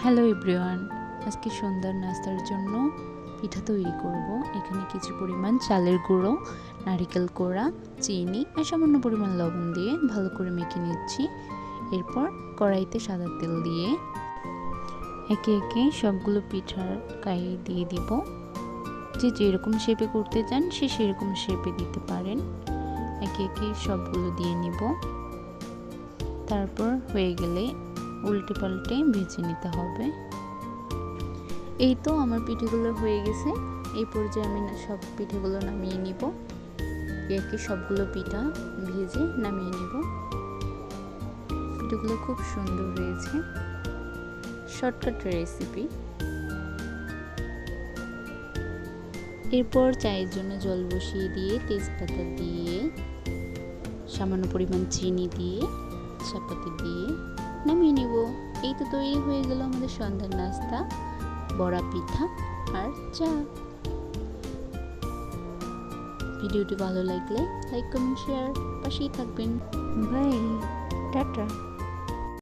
Hello everyone, আজকে সন্ধ্যার নাস্তার জন্য পিঠা তৈরি করব। এখানে কিছু পরিমাণ চালের গুঁড়ো, নারিকেল কোড়া, চিনি আর সামান্য পরিমাণ লবণ দিয়ে ভালো করে মেখে নিচ্ছি। এরপর কড়াইতে সাদা তেল দিয়ে একে একে সবগুলো পিঠার গায়ে দিয়ে দিব। যে যেরকম শেপে করতে চান সে সেরকম শেপে দিতে পারেন। একে একে সবগুলো দিয়ে নিব। তারপর হয়ে গেলে উল্টে পাল্টে ভেজে নিতে হবে। এই তো আমার পিঠেগুলো হয়ে গেছে। এই পর্যায়ে আমি সব পিঠেগুলো নামিয়ে নিব। একে সবগুলো পিঠা ভেজে নামিয়ে নিব। পিঠেগুলো খুব সুন্দর হয়েছে, শর্টকাট রেসিপি। এরপর চায়ের জন্য জল বসিয়ে দিয়ে তেজপাতা দিয়ে সামান্য পরিমাণ চিনি দিয়ে চাপাতি দিয়ে নামিয়ে নেব। এই তো তৈরি হয়ে গেল আমাদের সন্ধ্যার নাস্তা, বড়া পিঠা আর চা। ভিডিওটি ভালো লাগলে লাইক, কমেন্ট, শেয়ার, পাশেই থাকবেন। Bye, tata.